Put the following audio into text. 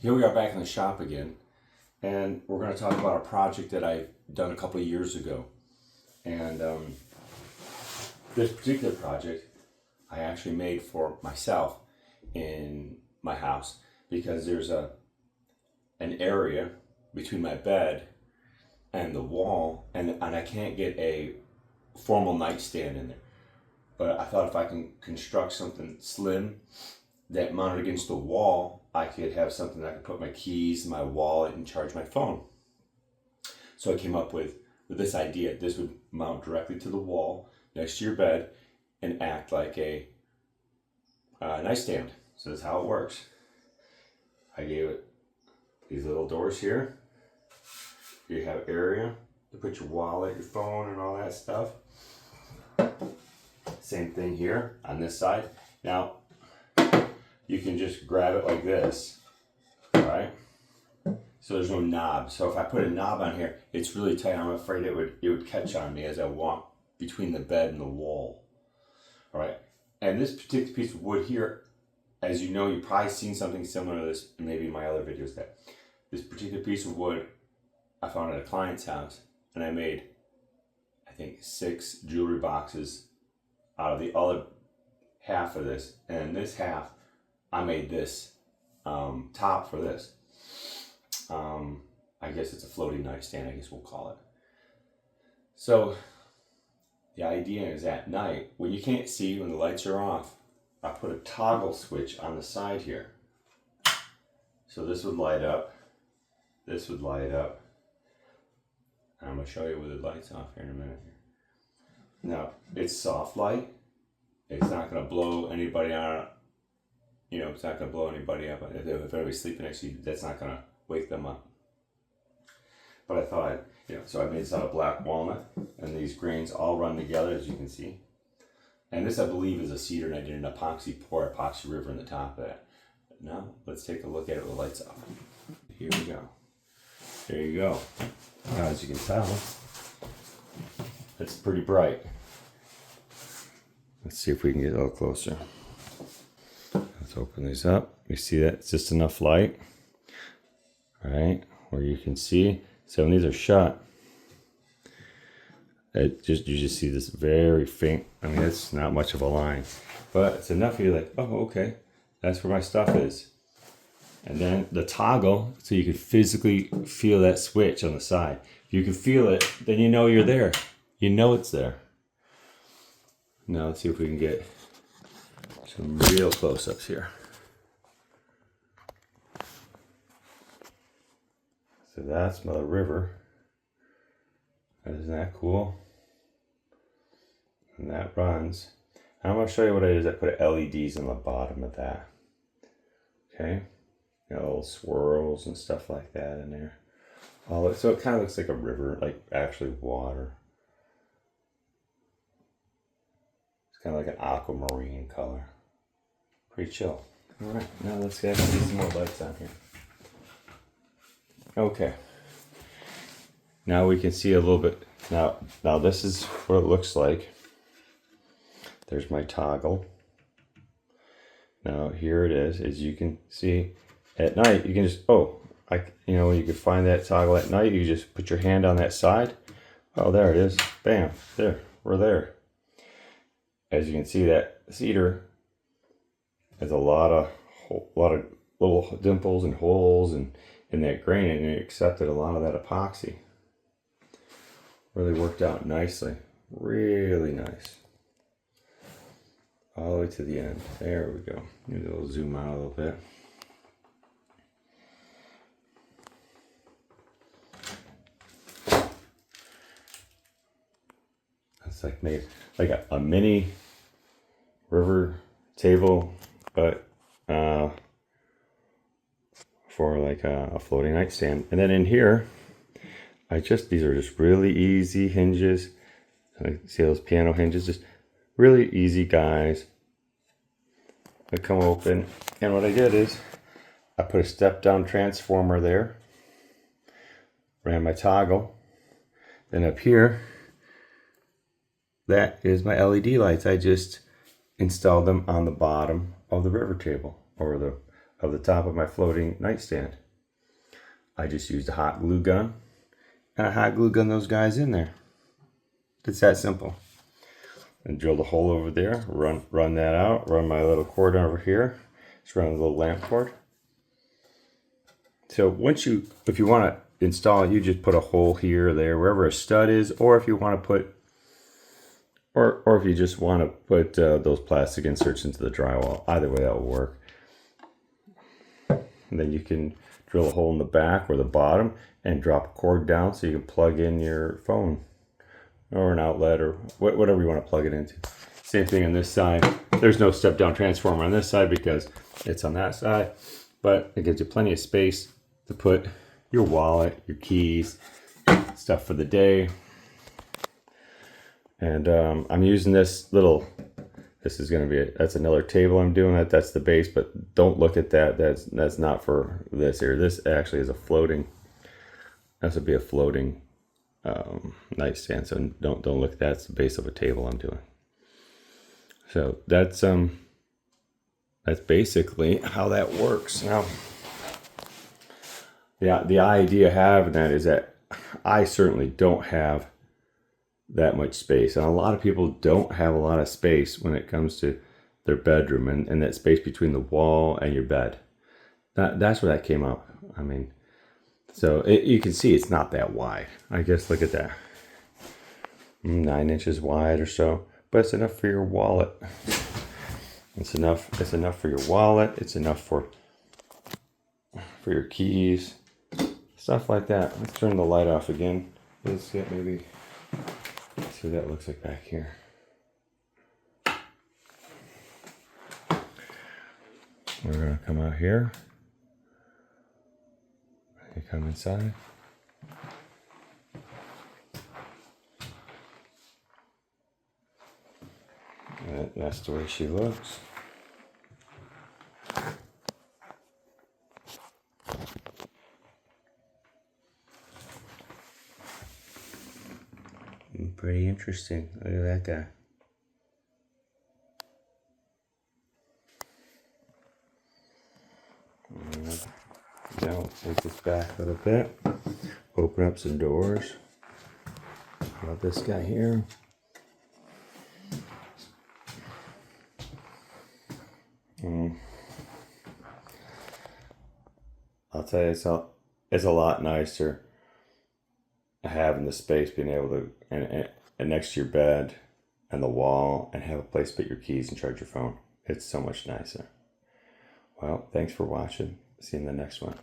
Here we are back in the shop again, and we're going to talk about a project that I've done a couple of years ago. And this particular project I actually made for myself in my house because there's an area between my bed and the wall, and I can't get a formal nightstand in there. But I thought if I can construct something slim that mounted against the wall, I could have something that I could put my keys, my wallet, and charge my phone. So I came up with this idea. This would mount directly to the wall next to your bed and act like a nightstand. So that's how it works. I gave it these little doors here. You have area to put your wallet, your phone, and all that stuff. Same thing here on this side. Now, you can just grab it like this, right? So there's no knob. So if I put a knob on here, it's really tight. I'm afraid it would catch on me as I walk between the bed and the wall. All right. And this particular piece of wood here, as you know, you've probably seen something similar to this, maybe in my other videos. That this particular piece of wood I found at a client's house, and I made, I think, 6 jewelry boxes out of the other half of this, and this half I made this top for this. I guess it's a floating nightstand, I guess we'll call it. So the idea is at night, when you can't see, when the lights are off, I put a toggle switch on the side here. So this would light up, this would light up. I'm going to show you with the lights off here in a minute. Now, it's soft light. It's not going to blow anybody out. You know, it's not going to blow anybody up. If anybody's sleeping next to you, that's not going to wake them up. But I thought, so I made this out of black walnut, and these grains all run together, as you can see. And this, I believe, is a cedar, and I did an epoxy river in the top of that. Now, let's take a look at it with the lights off. Here we go. There you go. Now, as you can tell, it's pretty bright. Let's see if we can get a little closer. Let's open these up. You see that? It's just enough light. All right, where you can see. So when these are shut, you just see this very faint. I mean, it's not much of a line, but it's enough. You're like, oh, okay, that's where my stuff is. And then the toggle, so you can physically feel that switch on the side. If you can feel it, then you know you're there. You know it's there. Now let's see if we can get some real close-ups here. So that's Mother River. Isn't that cool? And that runs. I'm going to show you what it is. I put LEDs on the bottom of that. Okay. Little swirls and stuff like that in there. So it kind of looks like a river, like actually water. It's kind of like an aquamarine color. Pretty chill. All right, now let's get some more lights on here. Okay. Now we can see a little bit. Now this is what it looks like. There's my toggle. Now here it is. As you can see, at night you can just when you can find that toggle at night, you just put your hand on that side. Oh, there it is. Bam. There. We're there. As you can see, that cedar has a lot of little dimples and holes in that grain, and it accepted a lot of that epoxy. Really worked out nicely. Really nice. All the way to the end. There we go. Maybe we'll zoom out a little bit. It's like made like a mini river table, but for like a floating nightstand. And then in here, these are just really easy hinges. See those piano hinges? Just really easy guys. They come open, and what I did is I put a step down transformer there, ran my toggle, then up here, that is my LED lights. I just installed them on the bottom of the river table, or the of the top of my floating nightstand. I just used a hot glue gun, and I hot glue gun those guys in there. It's that simple. And drill the hole over there, run that out, run my little cord over here, just run a little lamp cord. So if you want to install it, you just put a hole here or there, wherever a stud is, or if you want to put, or if you just want to put those plastic inserts into the drywall. Either way, that will work. And then you can drill a hole in the back or the bottom and drop a cord down so you can plug in your phone or an outlet or whatever you want to plug it into. Same thing on this side. There's no step down transformer on this side because it's on that side, but it gives you plenty of space to put your wallet, your keys, stuff for the day. And I'm using this is going to be that's another table I'm doing. That's the base, but don't look at that. That's not for this here. This actually is this would be a floating nightstand. So don't look at that. It's the base of a table I'm doing. So that's basically how that works. Now, the idea having that is that I certainly don't have that much space, and a lot of people don't have a lot of space when it comes to their bedroom and that space between the wall and your bed. That's where that came up. I mean, so you can see it's not that wide. I guess look at that, 9 inches wide or so, but it's enough for your wallet. It's enough for your wallet. It's enough for your keys, stuff like that. Let's turn the light off again. Let's get maybe. See what that looks like back here. We're going to come out here. You come inside. That's the way she looks. Pretty interesting. Look at that guy. Now take this back a little bit. Open up some doors. How about this guy here? I'll tell you, it's a lot nicer having the space, being able to and next to your bed and the wall, and have a place to put your keys and charge your phone. It's so much nicer. Well, thanks for watching. See you in the next one.